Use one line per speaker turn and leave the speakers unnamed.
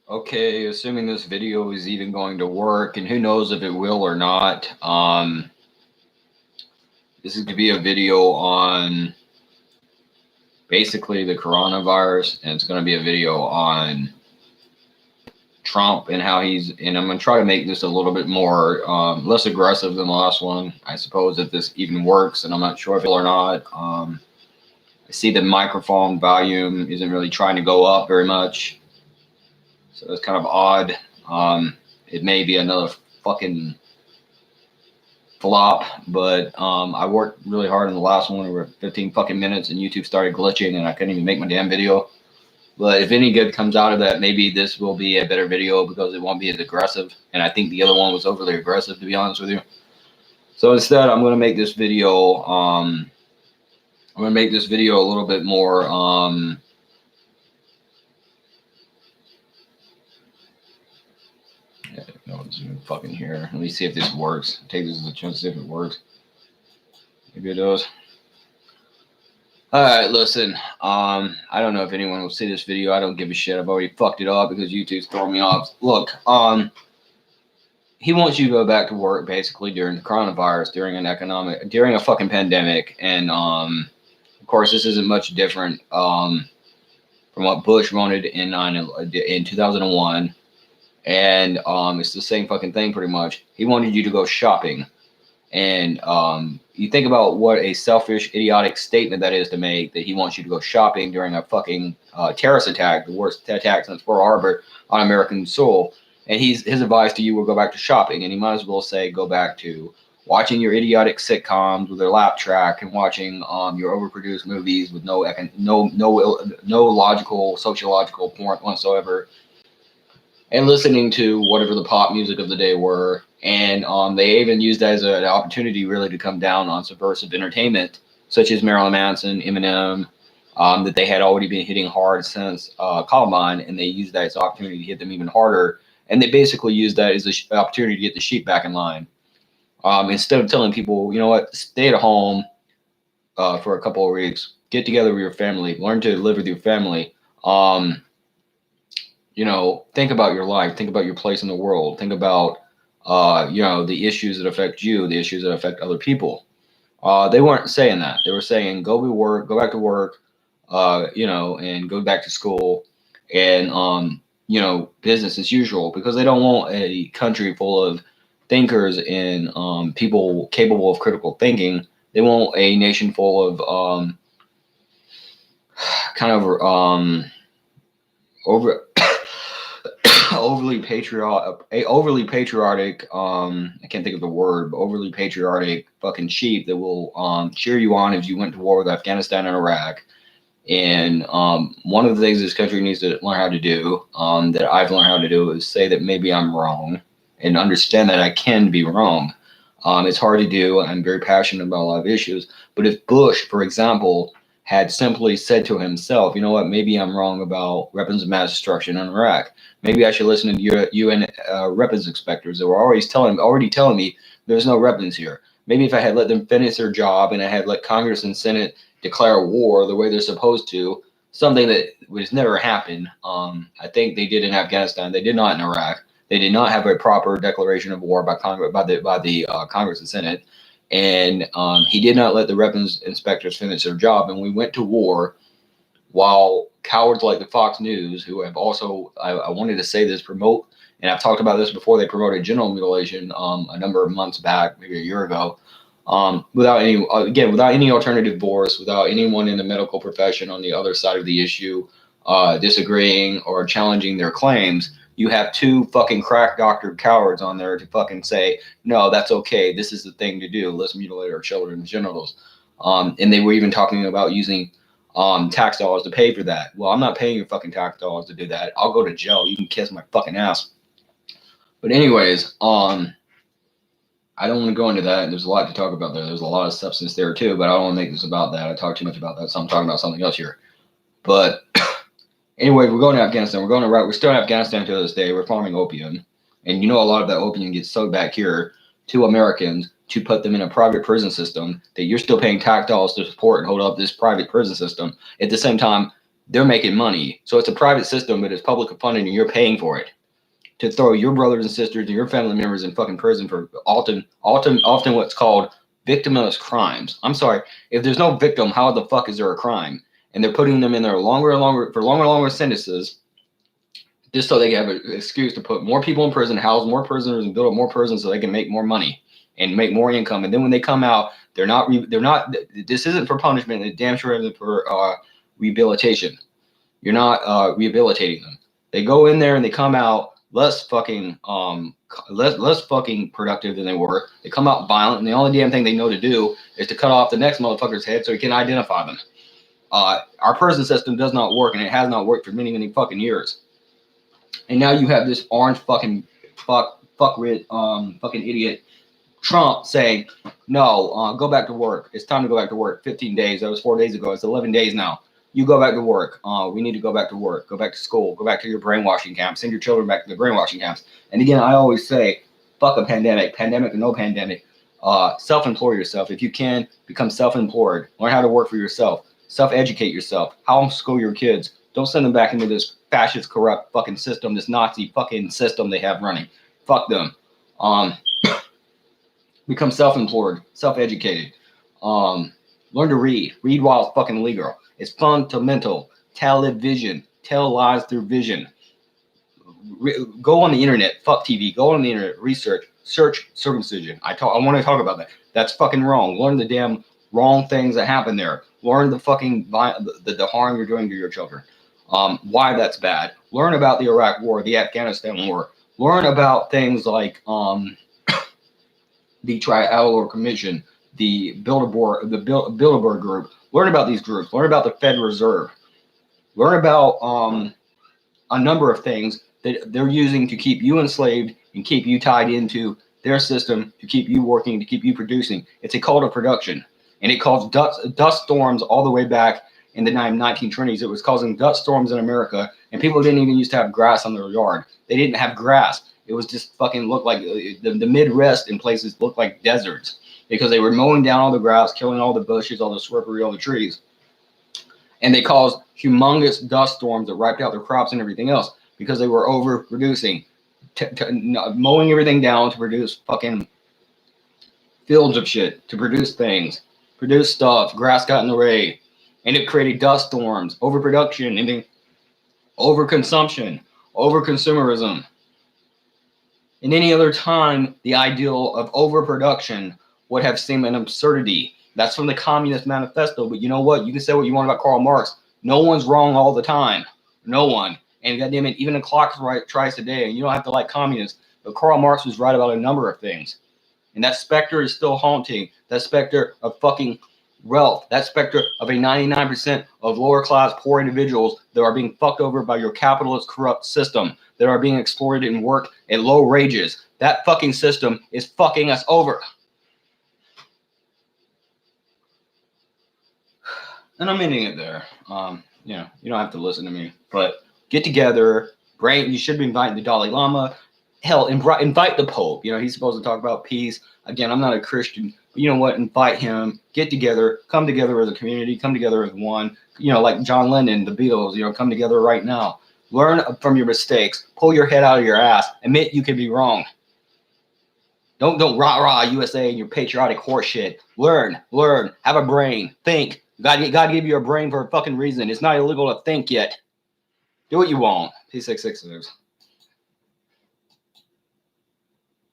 Okay, assuming this video is even going to work, and who knows if it will or not. This is going to be a video on basically the coronavirus, and it's going to be a video on Trump and how and I'm going to try to make this a little bit more, less aggressive than the last one. I suppose if this even works, and I'm not sure if it will or not. I see the microphone volume isn't really trying to go up very much. So it's kind of odd. It may be another fucking flop, but I worked really hard in the last one. We were 15 fucking minutes, and YouTube started glitching, and I couldn't even make my damn video. But if any good comes out of that, maybe this will be a better video because it won't be as aggressive. And I think the other one was overly aggressive, to be honest with you. So instead, I'm going to make this video. I'm going to make this video a little bit more. No, it's fucking here. Let me see if this works. Take this as a chance to see if it works. Maybe it does. Alright, listen. I don't know if anyone will see this video. I don't give a shit. I've already fucked it up because YouTube's throwing me off. Look, he wants you to go back to work basically during the coronavirus, during a fucking pandemic, and of course this isn't much different from what Bush wanted in 2001. And it's the same fucking thing pretty much. He wanted you to go shopping. And you think about what a selfish, idiotic statement that is to make, that he wants you to go shopping during a fucking terrorist attack, the worst attack since Pearl Harbor on American soil. And his advice to you will go back to shopping. And he might as well say go back to watching your idiotic sitcoms with their laugh track and watching your overproduced movies with no logical, sociological point whatsoever. And listening to whatever the pop music of the day were. And they even used that as an opportunity really to come down on subversive entertainment, such as Marilyn Manson, Eminem, that they had already been hitting hard since Columbine, and they used that as an opportunity to hit them even harder. And they basically used that as an opportunity to get the sheep back in line. Instead of telling people, you know what, stay at home for a couple of weeks, get together with your family, learn to live with your family. Think about your life, think about your place in the world, think about, the issues that affect you, the issues that affect other people. They weren't saying that. They were saying, go back to work, and go back to school and, business as usual, because they don't want a country full of thinkers and people capable of critical thinking. They want a nation full of kind of overly patriotic, I can't think of the word, but overly patriotic fucking sheep that will cheer you on if you went to war with Afghanistan and Iraq. And one of the things this country needs to learn how to do, that I've learned how to do, is say that maybe I'm wrong and understand that I can be wrong. It's hard to do. I'm very passionate about a lot of issues. But if Bush, for example, had simply said to himself, you know what, maybe I'm wrong about weapons of mass destruction in Iraq. Maybe I should listen to UN weapons inspectors that were already telling me there's no weapons here. Maybe if I had let them finish their job and I had let Congress and Senate declare war the way they're supposed to, something that was never happened. I think they did in Afghanistan. They did not in Iraq. They did not have a proper declaration of war by the Congress and Senate. And he did not let the weapons inspectors finish their job. And we went to war while cowards like the Fox News, who have also, I wanted to say this, promote, and I've talked about this before, they promoted genital mutilation a number of months back, maybe a year ago, without any alternative voice, without anyone in the medical profession on the other side of the issue disagreeing or challenging their claims. You have two fucking crack doctored cowards on there to fucking say, no, that's okay. This is the thing to do. Let's mutilate our children's genitals. And they were even talking about using tax dollars to pay for that. Well, I'm not paying your fucking tax dollars to do that. I'll go to jail. You can kiss my fucking ass. But anyways, I don't want to go into that. There's a lot to talk about there. There's a lot of substance there too, but I don't want to make this about that. I talk too much about that, so I'm talking about something else here. But anyway, we're going to Afghanistan. We're going to Iraq. We're still in Afghanistan to this day. We're farming opium. And a lot of that opium gets sold back here to Americans to put them in a private prison system that you're still paying tax dollars to support and hold up this private prison system. At the same time, they're making money. So it's a private system, but it's public funding, and you're paying for it to throw your brothers and sisters and your family members in fucking prison for often what's called victimless crimes. I'm sorry, if there's no victim, how the fuck is there a crime? And they're putting them in there longer and longer sentences, just so they can have an excuse to put more people in prison, house more prisoners, and build up more prisons so they can make more money and make more income. And then when they come out, they're not. This isn't for punishment. It damn sure isn't for rehabilitation. You're not rehabilitating them. They go in there and they come out less fucking productive than they were. They come out violent, and the only damn thing they know to do is to cut off the next motherfucker's head so he can identify them. Our prison system does not work, and it has not worked for many fucking years. And now you have this orange fucking idiot Trump saying, no, go back to work. It's time to go back to work. 15 days. That was 4 days ago. It's 11 days now. You go back to work. We need to go back to work. Go back to school. Go back to your brainwashing camps. Send your children back to the brainwashing camps. And again, I always say, fuck a pandemic. Pandemic or no pandemic. Self-employ yourself. If you can, become self-employed. Learn how to work for yourself. Self-educate yourself. Homeschool your kids. Don't send them back into this fascist, corrupt fucking system, this Nazi fucking system they have running. Fuck them. Become self-employed, self-educated. Learn to read. Read while it's fucking legal. It's fundamental. Television. Tell lies through vision. Go on the internet. Fuck TV. Go on the internet. Research. Search circumcision. I want to talk about that. That's fucking wrong. Learn the damn wrong things that happen there. Learn the fucking the harm you're doing to your children. Why that's bad. Learn about the Iraq War, the Afghanistan War. Learn about things like the Trilateral Commission, the Bilderberg Group. Learn about these groups. Learn about the Federal Reserve. Learn about a number of things that they're using to keep you enslaved and keep you tied into their system, to keep you working, to keep you producing. It's a cult of production, and it caused dust storms all the way back in the 1920s. It was causing dust storms in America, and people didn't even used to have grass on their yard. They didn't have grass. It was just fucking looked like the Midwest in places looked like deserts because they were mowing down all the grass, killing all the bushes, all the shrubbery, all the trees. And they caused humongous dust storms that wiped out their crops and everything else because they were overproducing, mowing everything down to produce fucking fields of shit, to produce things, produce stuff. Grass got in the way. And it created dust storms, overproduction, and then overconsumption, overconsumerism. In any other time, the ideal of overproduction would have seemed an absurdity. That's from the Communist Manifesto. But you know what? You can say what you want about Karl Marx. No one's wrong all the time. No one. And goddamn it, even the clock tries today. And you don't have to like communists. But Karl Marx was right about a number of things. And that specter is still haunting. That specter of fucking wealth, that specter of a 99% of lower class poor individuals that are being fucked over by your capitalist corrupt system, that are being exploited and worked at low wages. That fucking system is fucking us over. And I'm ending it there. You don't have to listen to me, but get together. You should be inviting the Dalai Lama. Hell, invite the Pope. He's supposed to talk about peace. Again, I'm not a Christian. But you know what? Invite him. Get together. Come together as a community. Come together as one. Like John Lennon, the Beatles. Come together right now. Learn from your mistakes. Pull your head out of your ass. Admit you can be wrong. Don't rah USA and your patriotic horseshit. Learn. Have a brain. Think. God gave you a brain for a fucking reason. It's not illegal to think yet. Do what you want. P666.